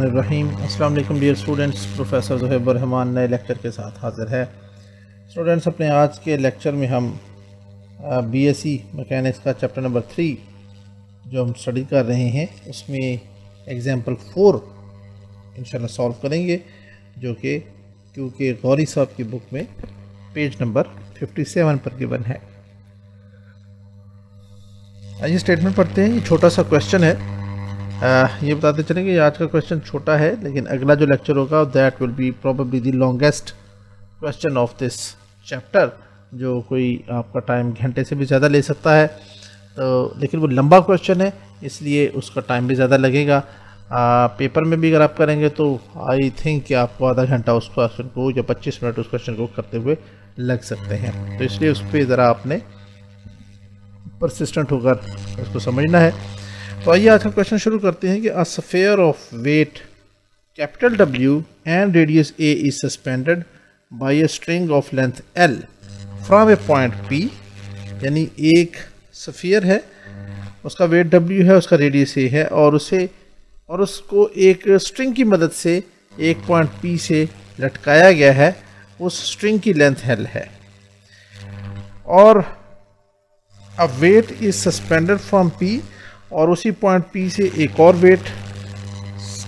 बिस्मिल्लाहिर्रहमानिर्रहीम। अस्सलाम वालेकुम dear students, professor Zuhaib Rehman नए लेक्चर के साथ हाज़िर है। स्टूडेंट्स, अपने आज के लेक्चर में हम बीएससी मैकेनिक्स का चैप्टर नंबर 3 जो हम स्टडी कर रहे हैं उसमें एग्जाम्पल 4 इंशाल्लाह सॉल्व करेंगे, जो कि क्योंकि गौरी साहब की बुक में पेज नंबर 57 पर गिवन है। आइए स्टेटमेंट पढ़ते हैं। ये छोटा सा क्वेश्चन है। ये बताते चलें कि आज का क्वेश्चन छोटा है, लेकिन अगला जो लेक्चर होगा that will be probably the longest question of this chapter, जो कोई आपका टाइम घंटे से भी ज़्यादा ले सकता है। तो लेकिन वो लंबा क्वेश्चन है, इसलिए उसका टाइम भी ज़्यादा लगेगा। पेपर में भी अगर आप करेंगे तो आई थिंक कि आपको आधा घंटा उस क्वेश्चन को या 25 मिनट उस क्वेश्चन को करते हुए लग सकते हैं। तो इसलिए उस पर ज़रा आपने परसिस्टेंट होकर उसको समझना है। तो आइए आज का क्वेश्चन शुरू करते हैं कि a sphere of weight capital W and radius A is suspended by a string of length L from a point P। यानी एक स्फीयर है, उसका वेट W है, उसका रेडियस A है, और उसको एक स्ट्रिंग की मदद से एक पॉइंट P से लटकाया गया है। उस स्ट्रिंग की लेंथ L है और a weight is suspended from P, और उसी पॉइंट P से एक और वेट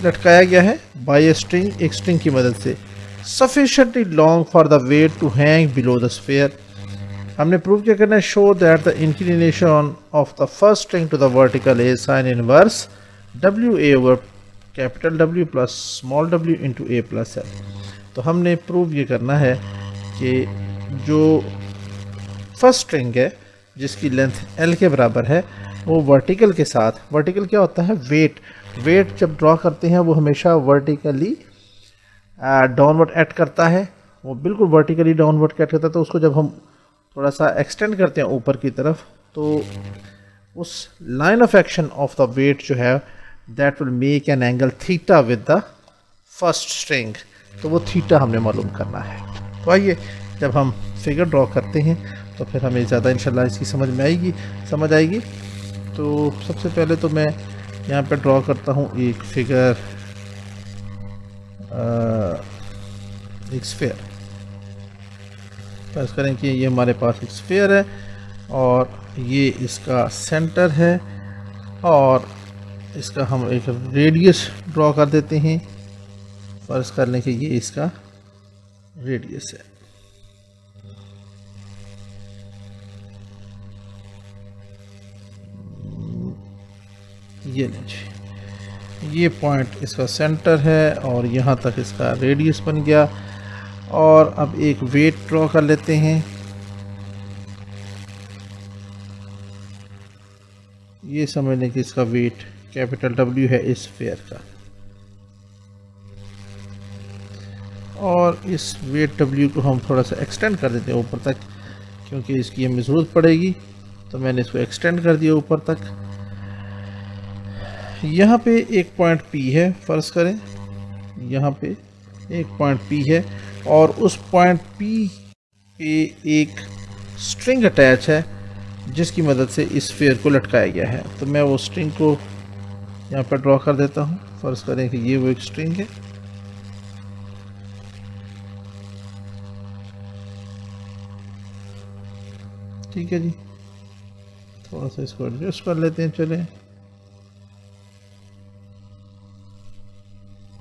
लटकाया गया है बाय ए स्ट्रिंग, एक स्ट्रिंग की मदद से, sufficiently long for the weight to hang below the sphere. हमने प्रूव क्या करना है, show that the inclination of the first string to the vertical is sine inverse WA over capital W plus small w into A plus L। तो हमने prove ये करना है कि जो फर्स्ट स्ट्रिंग है जिसकी लेंथ L के बराबर है, वो वर्टिकल के साथ, वर्टिकल क्या होता है, वेट जब ड्रॉ करते हैं वो हमेशा वर्टिकली डाउनवर्ड एक्ट करता है, वो बिल्कुल वर्टिकली डाउनवर्ड एक्ट करता है। तो उसको जब हम थोड़ा सा एक्सटेंड करते हैं ऊपर की तरफ, तो उस line of action of the weight जो है that will make an angle theta with the first string. तो वो थीटा हमने मालूम करना है। तो आइए जब हम फिगर ड्रॉ करते हैं तो फिर हमें ज़्यादा इंशाल्लाह इसकी समझ आएगी। तो सबसे पहले तो मैं यहाँ पे ड्रॉ करता हूँ एक फिगर, एक स्फीयर। फर्ज करें कि ये हमारे पास एक स्फीयर है और ये इसका सेंटर है, और इसका हम एक रेडियस ड्रॉ कर देते हैं। फर्ज कर लें कि ये इसका रेडियस है। ये लीजिए, ये पॉइंट इसका सेंटर है और यहाँ तक इसका रेडियस बन गया। और अब एक वेट ड्रॉ कर लेते हैं। ये समझ लें कि इसका वेट कैपिटल W है इस स्फीयर का, और इस वेट W को हम थोड़ा सा एक्सटेंड कर देते हैं ऊपर तक, क्योंकि इसकी हमें ज़रूरत पड़ेगी। तो मैंने इसको एक्सटेंड कर दिया ऊपर तक। यहाँ पे एक पॉइंट P है, फ़र्ज़ करें यहाँ पे एक पॉइंट P है, और उस पॉइंट P पे एक स्ट्रिंग अटैच है जिसकी मदद से इस स्फीयर को लटकाया गया है। तो मैं वो स्ट्रिंग को यहाँ पर ड्रॉ कर देता हूँ। फ़र्ज़ करें कि ये वो एक स्ट्रिंग है। ठीक है जी, थोड़ा सा इसको एडजस्ट कर लेते हैं। चलें,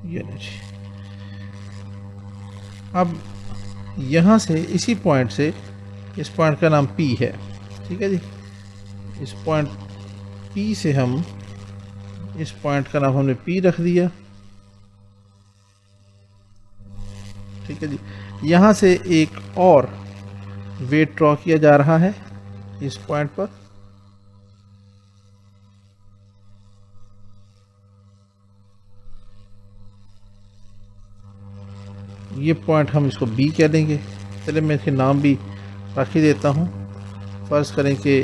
ये नहीं, अब यहाँ से इसी पॉइंट से, इस पॉइंट का नाम P है, ठीक है जी, इस पॉइंट P से हम, इस पॉइंट का नाम हमने P रख दिया। ठीक है जी, यहाँ से एक और वेट ड्रॉ किया जा रहा है इस पॉइंट पर। ये पॉइंट हम इसको B कह देंगे। चलिए मैं इसके नाम भी रख ही देता हूँ। फ़र्ज़ करें कि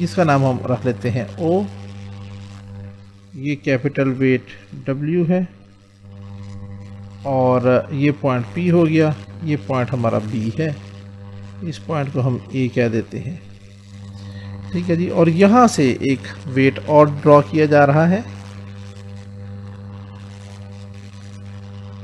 इसका नाम हम रख लेते हैं O। ये कैपिटल वेट W है और ये पॉइंट P हो गया। ये पॉइंट हमारा B है, इस पॉइंट को हम A कह देते हैं। ठीक है जी, और यहाँ से एक वेट और ड्रॉ किया जा रहा है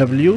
W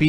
P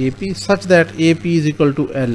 AP such that AP is equal to L.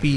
P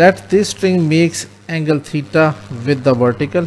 Let this string makes angle theta with the vertical.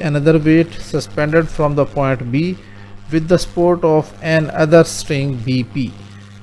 another weight suspended from the point B with the support of an other string BP.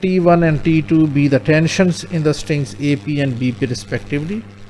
T1 and T2 be the tensions in the strings AP and BP respectively.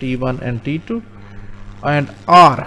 T1 and T2 and R.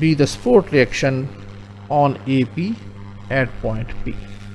be the support reaction on AP at point P.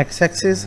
x axis,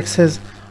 axis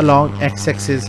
along x axis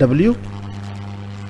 W.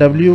W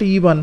T1.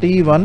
T1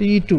T2.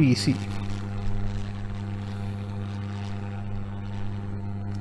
PC.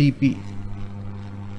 DP.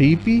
DP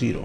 0.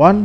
1.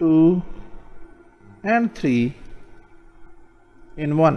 2 and 3 in 1،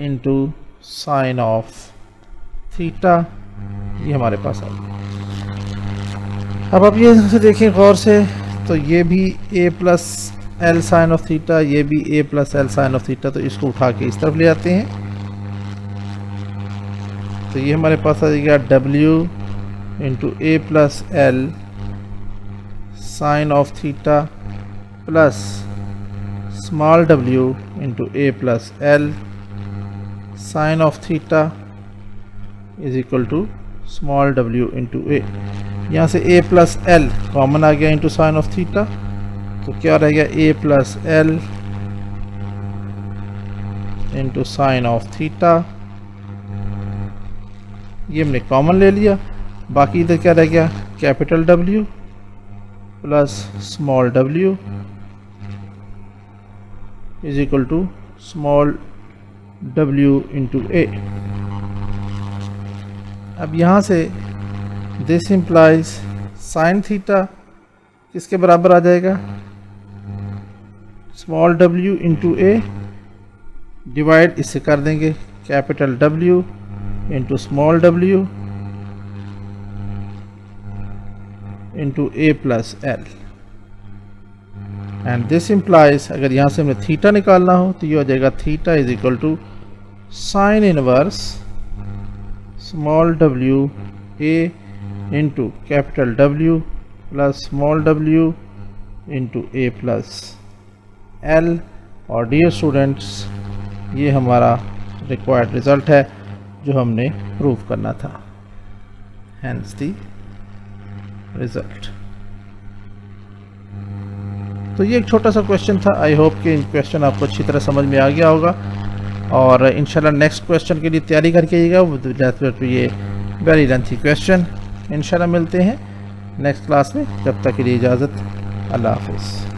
into sine of theta, ये हमारे पास आ गया। अब आप ये से देखें गौर से, तो ये भी a plus L sine of theta, ये भी a plus L sine of theta, तो इसको उठा के इस तरफ ले आते हैं। तो ये हमारे पास आ जाएगा w into a plus L sine of theta plus small w into a plus L sine of theta is equal to small w into a। यहाँ से a प्लस एल कॉमन आ गया इंटू साइन ऑफ थीटा, तो क्या रह गया a plus L into sine of theta, ये हमने कॉमन ले लिया। बाकी इधर क्या रह गया, capital W plus small w is equal to small w into a। अब यहाँ से दिस इम्प्लाइज साइन थीटा किसके बराबर आ जाएगा, small w into a divide इससे कर देंगे capital W into small w into a plus L. And this implies, अगर यहाँ से हमें थीटा निकालना हो तो ये हो जाएगा theta is equal to sine inverse small w a into capital W plus small w into a plus L. और डियर स्टूडेंट्स, ये हमारा रिक्वायर्ड रिज़ल्ट है जो हमने प्रूव करना था, हैंस दी रिज़ल्ट। तो ये एक छोटा सा क्वेश्चन था। आई होप कि क्वेश्चन आपको अच्छी तरह समझ में आ गया होगा, और इंशाल्लाह नेक्स्ट क्वेश्चन के लिए तैयारी करके आइएगा। ये वेरी लेंथी क्वेश्चन। इंशाल्लाह मिलते हैं नेक्स्ट क्लास में, जब तक के लिए इजाज़त, अल्लाह हाफ़िज़।